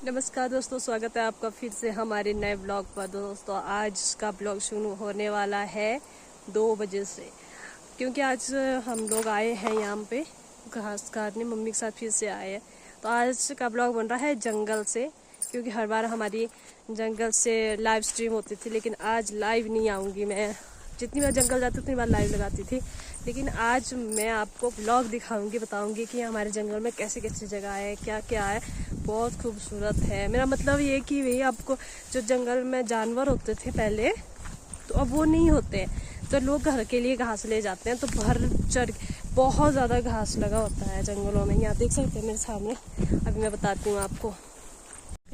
नमस्कार दोस्तों, स्वागत है आपका फिर से हमारे नए ब्लॉग पर। दोस्तों आज का ब्लॉग शुरू होने वाला है 2 बजे से, क्योंकि आज हम लोग आए हैं यहाँ पे घास काटने, मम्मी के साथ फिर से आए हैं। तो आज का ब्लॉग बन रहा है जंगल से, क्योंकि हर बार हमारी जंगल से लाइव स्ट्रीम होती थी, लेकिन आज लाइव नहीं आऊँगी मैं। जितनी बार जंगल जाती उतनी बार लाइव लगाती थी, लेकिन आज मैं आपको ब्लॉग दिखाऊंगी, बताऊंगी कि हमारे जंगल में कैसी कैसी जगह है, क्या क्या है। बहुत खूबसूरत है। मेरा मतलब ये कि भाई आपको जो जंगल में जानवर होते थे पहले, तो अब वो नहीं होते। तो लोग घर के लिए घास ले जाते हैं, तो भर चढ़ बहुत ज़्यादा घास लगा होता है जंगलों में। यहाँ देख सकते हैं मेरे सामने, अभी मैं बताती हूँ आपको।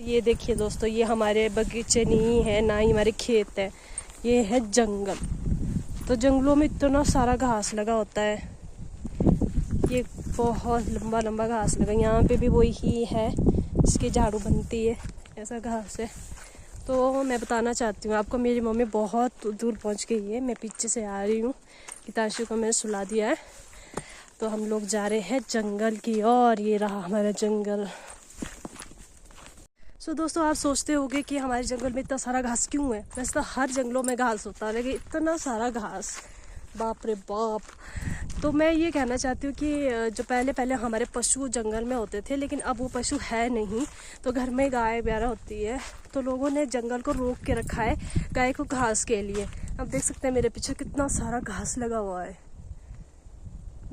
ये देखिए दोस्तों, ये हमारे बगीचे नहीं है, ना ही हमारे खेत है, ये है जंगल। तो जंगलों में इतना सारा घास लगा होता है, ये बहुत लंबा लंबा घास लगा। यहाँ पे भी वही है जिसकी झाड़ू बनती है, ऐसा घास है। तो मैं बताना चाहती हूँ आपको, मेरी मम्मी बहुत दूर पहुँच गई है, मैं पीछे से आ रही हूँ। पिताश्री को मैंने सुला दिया है, तो हम लोग जा रहे हैं जंगल की ओर। ये रहा हमारा जंगल। सो दोस्तों, आप सोचते होंगे कि हमारे जंगल में इतना सारा घास क्यों है। वैसे तो हर जंगलों में घास होता है, लेकिन इतना सारा घास, बाप रे बाप। तो मैं ये कहना चाहती हूँ कि जो पहले पहले हमारे पशु जंगल में होते थे, लेकिन अब वो पशु है नहीं। तो घर में गाय वगैरह होती है, तो लोगों ने जंगल को रोक के रखा है गाय को घास के लिए। अब देख सकते हैं मेरे पीछे कितना सारा घास लगा हुआ है।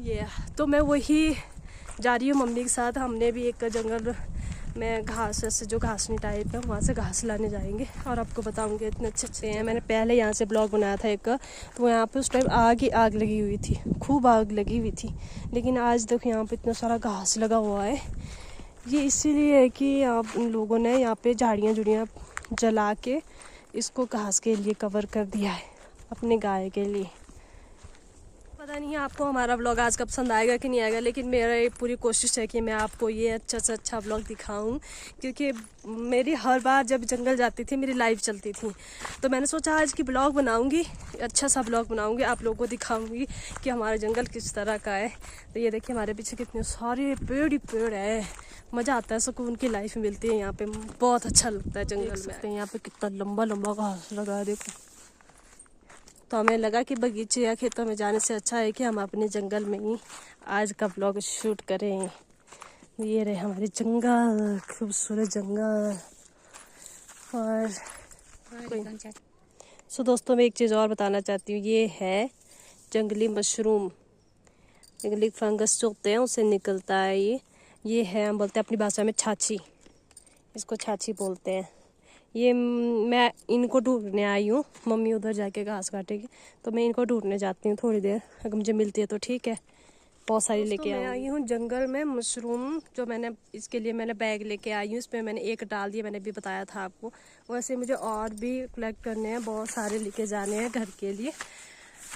ये तो मैं वही जा रही हूँ मम्मी के साथ। हमने भी एक जंगल में घास, ऐसे जो घासनी टाइप है, वहाँ से घास लाने जाएंगे और आपको बताऊंगे। इतने अच्छे अच्छे हैं। मैंने पहले यहाँ से ब्लॉग बनाया था एक, तो यहाँ पे उस टाइम आग ही आग लगी हुई थी, खूब आग लगी हुई थी। लेकिन आज देखो यहाँ पे इतना सारा घास लगा हुआ है। ये इसीलिए है कि आप लोगों ने यहाँ पे झाड़ियाँ जुड़ियाँ जला के इसको घास के लिए कवर कर दिया है, अपने गाय के लिए। पता नहीं आपको हमारा ब्लॉग आज का पसंद आएगा कि नहीं आएगा, लेकिन मेरा ये पूरी कोशिश है कि मैं आपको ये अच्छा से अच्छा ब्लॉग दिखाऊं, क्योंकि मेरी हर बार जब जंगल जाती थी मेरी लाइव चलती थी। तो मैंने सोचा आज की ब्लॉग बनाऊंगी, अच्छा सा ब्लॉग बनाऊंगी, आप लोगों को दिखाऊंगी कि हमारा जंगल किस तरह का है। तो ये देखिए हमारे पीछे कितने सारे पेड़ ही पेड़ है। मज़ा आता है, सुकून की लाइफ मिलती है यहाँ पे, बहुत अच्छा लगता है जंगल में। यहाँ पे कितना लंबा लंबा घास लगा है, देखो। तो हमें लगा कि बगीचे या खेतों में जाने से अच्छा है कि हम अपने जंगल में ही आज का ब्लॉग शूट करें। ये रहे हमारे जंगल, खूबसूरत जंगल। और सो दोस्तों, मैं एक चीज़ और बताना चाहती हूँ। ये है जंगली मशरूम, जंगली फंगस जो होते हैं उससे निकलता है ये है, हम बोलते हैं अपनी भाषा में छाछी, इसको छाछी बोलते हैं। ये मैं इनको ढूंढने आई हूँ, मम्मी उधर जाके घास काटेगी, तो मैं इनको ढूंढने जाती हूँ थोड़ी देर। अगर मुझे मिलती है तो ठीक है, बहुत सारी लेके आई हूँ जंगल में मशरूम। जो मैंने इसके लिए मैंने बैग लेके आई हूँ, इसमें मैंने एक डाल दिया, मैंने भी बताया था आपको। वैसे मुझे और भी कलेक्ट करने हैं, बहुत सारे लेके जाने हैं घर के लिए।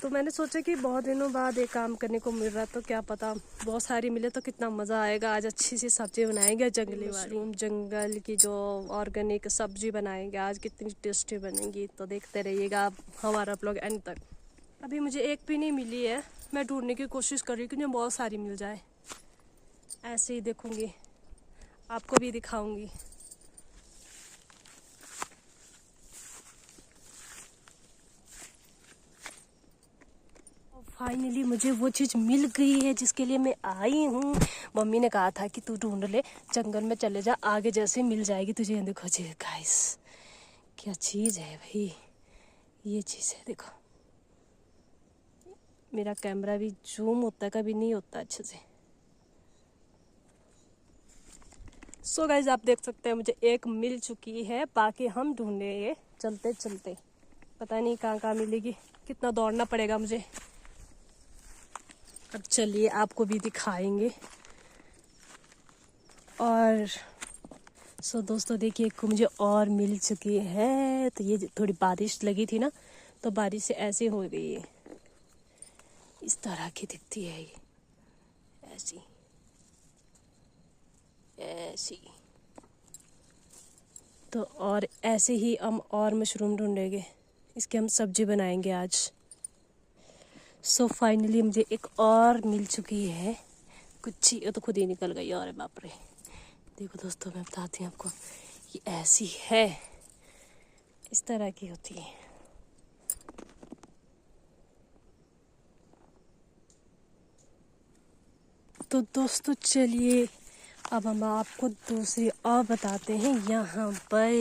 तो मैंने सोचा कि बहुत दिनों बाद एक काम करने को मिल रहा, तो क्या पता बहुत सारी मिले तो कितना मज़ा आएगा। आज अच्छी सी सब्जी बनाएंगे जंगली वाली, जंगल की जो ऑर्गेनिक सब्जी बनाएंगे आज, कितनी टेस्टी बनेगी। तो देखते रहिएगा आप हमारा ब्लॉग एंड तक। अभी मुझे एक भी नहीं मिली है, मैं ढूंढने की कोशिश कर रही हूँ कि मुझे बहुत सारी मिल जाए। ऐसे ही देखूँगी, आपको भी दिखाऊँगी। फाइनली मुझे वो चीज़ मिल गई है जिसके लिए मैं आई हूँ। मम्मी ने कहा था कि तू ढूंढ ले, जंगल में चले जा, आगे जैसे मिल जाएगी तुझे। देखो जी गाइस, क्या चीज़ है भाई, ये चीज़ है। देखो मेरा कैमरा भी जूम होता है, कभी नहीं होता अच्छे से। सो गाइस, आप देख सकते हैं मुझे एक मिल चुकी है, बाकी हम ढूंढेंगे चलते चलते। पता नहीं कहाँ कहाँ मिलेगी, कितना दौड़ना पड़ेगा मुझे। अब चलिए आपको भी दिखाएंगे। और सो दोस्तों देखिए, एक मुझे और मिल चुकी है। तो ये थोड़ी बारिश लगी थी ना, तो बारिश से ऐसे हो गई है, इस तरह की दिखती है ये, ऐसी ऐसी। तो और ऐसे ही हम और मशरूम ढूंढेंगे, इसकी हम सब्जी बनाएंगे आज। सो फाइनली मुझे एक और मिल चुकी है, कुछ ही तो खुद ही निकल गई। और बाप रे, देखो दोस्तों मैं बताती हूँ आपको, ये ऐसी है, इस तरह की होती है। तो दोस्तों चलिए अब हम आपको दूसरी और बताते हैं। यहाँ पर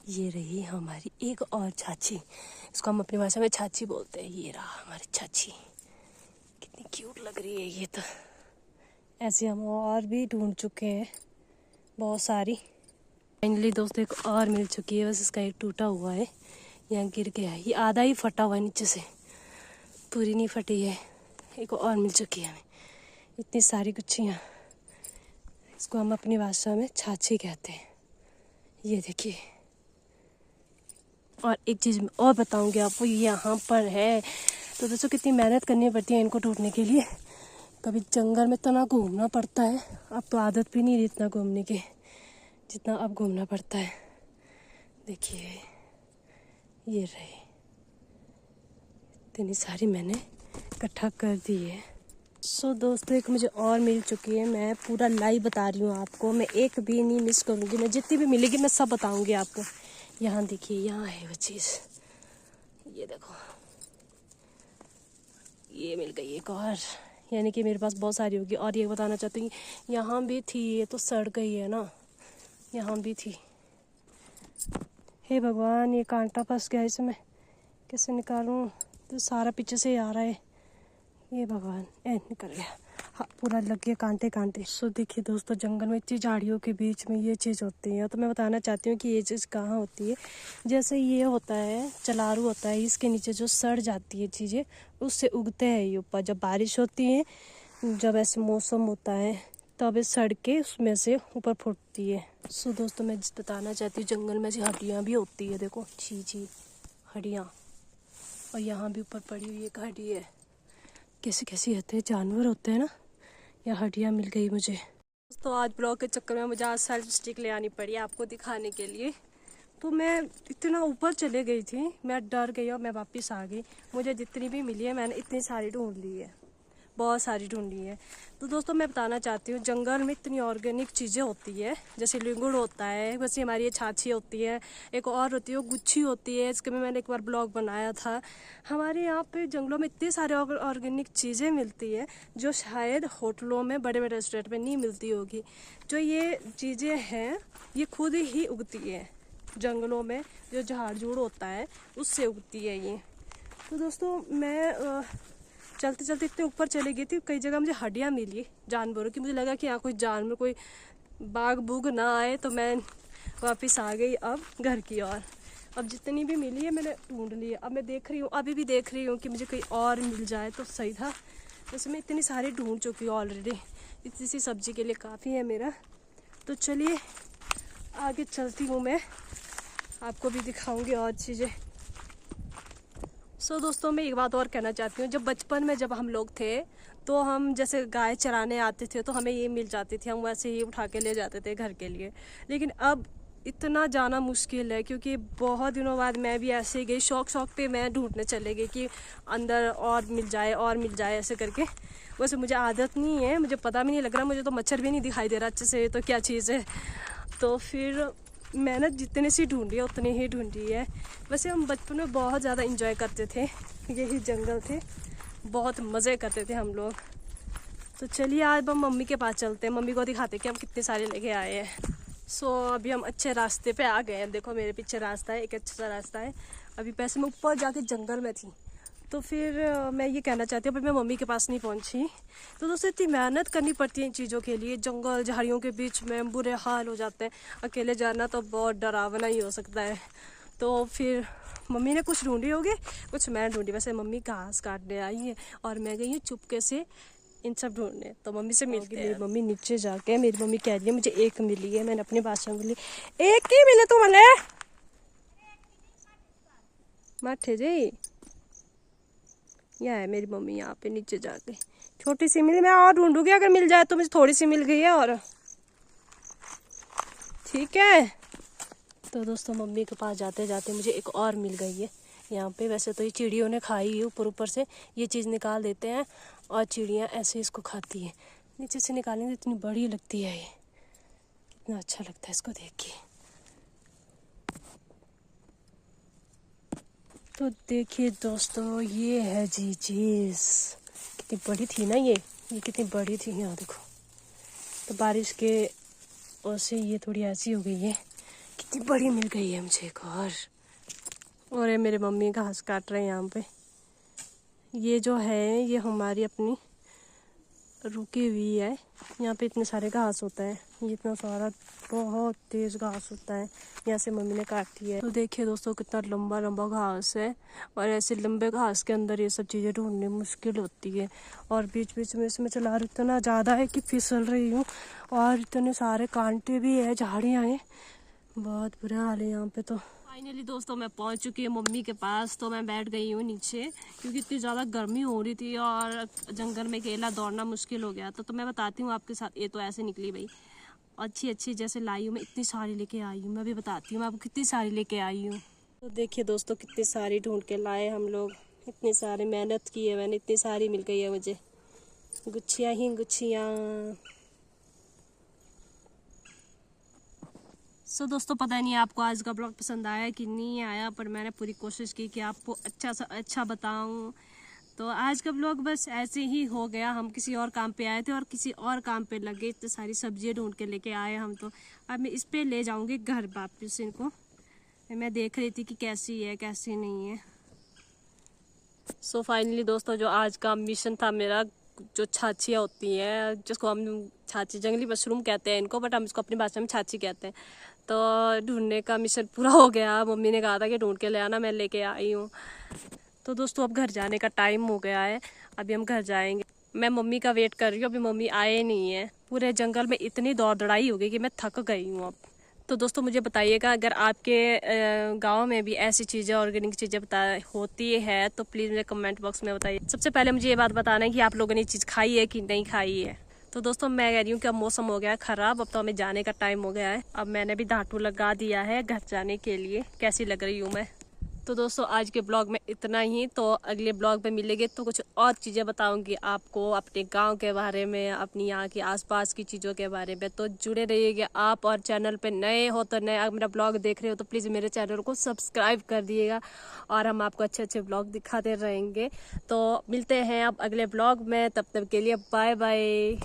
ये रही हमारी एक और छाछी, इसको हम अपनी भाषा में छाछी बोलते हैं। ये रहा हमारी छाछी, कितनी क्यूट लग रही है ये तो। ऐसे हम और भी ढूंढ चुके हैं बहुत सारी। फाइनली दोस्तों एक और मिल चुकी है, बस इसका एक टूटा हुआ है, यहाँ गिर गया है। ये आधा ही फटा हुआ है नीचे से, पूरी नहीं फटी है। एक और मिल चुकी है हमें, इतनी सारी गुच्छियाँ। इसको हम अपनी भाषा में छाछी कहते हैं। ये देखिए, और एक चीज़ मैं और बताऊंगी आपको, यहाँ पर है। तो दोस्तों कितनी मेहनत करनी पड़ती है इनको ढूंढने के लिए। कभी जंगल में इतना घूमना पड़ता है, अब तो आदत भी नहीं रही इतना घूमने की जितना अब घूमना पड़ता है। देखिए ये रहे, इतनी सारी मैंने इकट्ठा कर दी है। सो दोस्तों एक मुझे और मिल चुकी है, मैं पूरा लाइव बता रही हूँ आपको, मैं एक भी नहीं मिस करूँगी। मैं जितनी भी मिलेगी मैं सब बताऊँगी आपको। यहाँ देखिए, यहाँ है वो चीज़, ये देखो, ये मिल गई एक और। यानी कि मेरे पास बहुत सारी होगी। और ये बताना चाहती हूँ यहाँ भी थी, ये तो सड़ गई है ना, यहाँ भी थी। हे भगवान, ये कांटा फंस गया, इसे मैं कैसे निकालूं? तो सारा पीछे से ही आ रहा है। ये भगवान, निकल गया। हाँ, पूरा लग गया कांटे कांटे। सो देखिए दोस्तों, जंगल में इतनी झाड़ियों के बीच में ये चीज़ होती है। तो मैं बताना चाहती हूँ कि ये चीज़ कहाँ होती है। जैसे ये होता है, चलारू होता है, इसके नीचे जो सड़ जाती है चीज़ें, उससे उगते हैं ये ऊपर। जब बारिश होती है, जब ऐसे मौसम होता है, तब ये सड़ के उसमें से ऊपर फूटती है। सो दोस्तों मैं बताना चाहती हूँ, जंगल में ऐसी हड्डियाँ भी होती है। देखो, छी हड्डियाँ। और यहाँ भी ऊपर पड़ी हुई एक हड्डी है। कैसे कैसे होते हैं, जानवर होते हैं ना। यह हड्डियाँ मिल गई मुझे। तो आज ब्लॉग के चक्कर में मुझे आज सेल्फी स्टिक ले आनी पड़ी आपको दिखाने के लिए। तो मैं इतना ऊपर चले गई थी, मैं डर गई और मैं वापस आ गई। मुझे जितनी भी मिली है मैंने इतनी सारी ढूंढ ली है, बहुत सारी ढूंढी है। तो दोस्तों मैं बताना चाहती हूँ, जंगल में इतनी ऑर्गेनिक चीज़ें होती है, जैसे लिंगुड़ होता है, वैसे हमारी ये छाछी होती है, एक और होती है वो गुच्छी होती है, इसके में मैंने एक बार ब्लॉग बनाया था। हमारे यहाँ पे जंगलों में इतनी सारे ऑर्गेनिक चीज़ें मिलती है जो शायद होटलों में, बड़े बड़े रेस्टोरेंट में नहीं मिलती होगी। जो ये चीज़ें हैं ये खुद ही उगती है जंगलों में, जो झाड़ झूड़ होता है उससे उगती है ये। तो दोस्तों मैं चलते चलते इतने ऊपर चली गई थी, कई जगह मुझे हड्डियाँ मिली जानवरों की। मुझे लगा कि यहाँ कोई जानवर, कोई बाघ बूघ ना आए, तो मैं वापस आ गई अब घर की ओर। अब जितनी भी मिली है मैंने ढूंढ ली है। अब मैं देख रही हूँ, अभी भी देख रही हूँ कि मुझे कोई और मिल जाए तो सही था। वैसे मैं इतनी सारी ढूंढ चुकी हूँ ऑलरेडी, इतनी सी सब्जी के लिए काफ़ी है मेरा। तो चलिए आगे चलती हूँ, मैं आपको भी दिखाऊँगी और चीज़ें। सो दोस्तों मैं एक बात और कहना चाहती हूँ, जब बचपन में जब हम लोग थे तो हम जैसे गाय चराने आते थे तो हमें ये मिल जाती थी, हम वैसे ही उठा के ले जाते थे घर के लिए। लेकिन अब इतना जाना मुश्किल है, क्योंकि बहुत दिनों बाद मैं भी ऐसे ही गई, शौक पे मैं ढूंढने चले गई कि अंदर और मिल जाए ऐसे करके। वैसे मुझे आदत नहीं है, मुझे पता भी नहीं लग रहा, मुझे तो मच्छर भी नहीं दिखाई दे रहा अच्छे से, तो क्या चीज़ है। तो फिर मैंने जितनी सी ढूंढी है उतनी ही ढूंढी है। वैसे हम बचपन में बहुत ज़्यादा इंजॉय करते थे, यही जंगल थे, बहुत मज़े करते थे हम लोग। तो चलिए आज हम मम्मी के पास चलते हैं, मम्मी को दिखाते कि हम कितने सारे लेके आए हैं। सो अभी हम अच्छे रास्ते पे आ गए हैं। देखो मेरे पीछे रास्ता है, एक अच्छा सा रास्ता है। अभी पैसे मैं ऊपर जाके जंगल में थी, तो फिर मैं ये कहना चाहती हूँ, अभी मैं मम्मी के पास नहीं पहुँची। तो दोस्तों इतनी मेहनत करनी पड़ती है इन चीज़ों के लिए, जंगल झाड़ियों के बीच में बुरे हाल हो जाते हैं। अकेले जाना तो बहुत डरावना ही हो सकता है। तो फिर मम्मी ने कुछ ढूंढी होगी, कुछ मैं ढूंढी। वैसे मम्मी घास काटने आई है और मैं गई हूँ चुपके से इन सब ढूंढने। तो मम्मी से मिलती है। मेरी मम्मी नीचे जाके, मेरी मम्मी कह रही है मुझे एक मिली है, मैंने अपनी भाषा में बोली एक ही मिले तो मले माठे जी। यह है मेरी मम्मी यहाँ पे नीचे जाके, छोटी सी मिली। मैं और ढूंढूंगी, अगर मिल जाए तो मुझे थोड़ी सी मिल गई है और ठीक है। तो दोस्तों मम्मी के पास जाते जाते मुझे एक और मिल गई है यहाँ पे। वैसे तो ये चिड़ियों ने खाई है, ऊपर से ये चीज़ निकाल देते हैं और चिड़ियाँ ऐसे इसको खाती है। नीचे से निकालेंगे इतनी बड़ी लगती है ये, कितना अच्छा लगता है इसको देख के। तो देखिए दोस्तों, ये है जी चीज़। कितनी बड़ी थी ना ये कितनी बड़ी थी। यहाँ देखो, तो बारिश के और से ये थोड़ी ऐसी हो गई है। कितनी बड़ी मिल गई है मुझे एक और ये मेरे मम्मी घास काट रहे हैं यहाँ पे। ये जो है ये हमारी अपनी रुकी हुई है। यहाँ पे इतने सारे घास होता है, ये इतना सारा बहुत तेज घास होता है। यहाँ से मम्मी ने काटी है। तो देखिए दोस्तों, कितना लंबा लंबा घास है और ऐसे लंबे घास के अंदर ये सब चीज़ें ढूंढनी मुश्किल होती है। और बीच बीच में इसमें चला रही इतना ज़्यादा है कि फिसल रही हूँ और इतने सारे कांटे भी है, झाड़ियाँ हैं, बहुत बुरा हाल है यहाँ पे। तो फाइनली दोस्तों मैं पहुंच चुकी हूँ मम्मी के पास। तो मैं बैठ गई हूँ नीचे क्योंकि इतनी ज़्यादा गर्मी हो रही थी और जंगल में अकेला दौड़ना मुश्किल हो गया था। तो मैं बताती हूँ आपके साथ। ये तो ऐसे निकली भाई, अच्छी अच्छी जैसे लाई हूँ मैं, इतनी सारी लेके आई हूँ। मैं भी बताती हूँ मैं आपको कितनी सारी लेके आई हूँ। तो देखिए दोस्तों, कितनी सारी ढूंढ के लाए हम लोग। इतनी सारी मेहनत की है मैंने, इतनी सारी मिल गई है मुझे, गुच्छियाँ ही गुच्छियाँ। सो दोस्तों, पता नहीं आपको आज का ब्लॉग पसंद आया कि नहीं आया, पर मैंने पूरी कोशिश की कि आपको अच्छा सा अच्छा बताऊं। तो आज का ब्लॉग बस ऐसे ही हो गया। हम किसी और काम पे आए थे और किसी और काम पे लगे। इतनी सारी सब्जियां ढूंढ के लेके आए हम। तो अब मैं इस पे ले जाऊंगी घर वापस इनको। मैं देख रही थी कि कैसी है कैसी नहीं है। सो फाइनली दोस्तों, जो आज का मिशन था मेरा, जो छाछियाँ होती हैं, जिसको हम छाछी जंगली मशरूम कहते हैं इनको, बट हम इसको अपनी भाषा में छाछी कहते हैं। तो ढूंढने का मिशन पूरा हो गया। मम्मी ने कहा था कि ढूंढ के ले आना, मैं लेके आई हूँ। तो दोस्तों अब घर जाने का टाइम हो गया है, अभी हम घर जाएंगे। मैं मम्मी का वेट कर रही हूँ, अभी मम्मी आए नहीं है। पूरे जंगल में इतनी दौड़ दौड़ाई हो गई कि मैं थक गई हूँ अब। तो दोस्तों मुझे बताइएगा, अगर आपके गांव में भी ऐसी चीज़ें ऑर्गेनिक चीज़ें होती है तो प्लीज़ मुझे कमेंट बॉक्स में बताइए। सबसे पहले मुझे ये बात बताना है कि आप लोगों ने ये चीज़ खाई है कि नहीं खाई है। तो दोस्तों मैं कह रही हूँ कि अब मौसम हो गया है ख़राब, अब तो हमें जाने का टाइम हो गया है। अब मैंने भी धातु लगा दिया है घर जाने के लिए। कैसी लग रही हूँ मैं। तो दोस्तों आज के ब्लॉग में इतना ही। तो अगले ब्लॉग में मिलेंगे तो कुछ और चीज़ें बताऊंगी आपको, अपने गांव के बारे में, अपनी यहाँ के आसपास की चीज़ों के बारे में। तो जुड़े रहिएगा आप। और चैनल पे नए हो तो नए, अगर मेरा ब्लॉग देख रहे हो तो प्लीज़ मेरे चैनल को सब्सक्राइब कर दिएगा और हम आपको अच्छे अच्छे ब्लॉग दिखाते रहेंगे। तो मिलते हैं अब अगले ब्लॉग में, तब तक के लिए बाय बाय।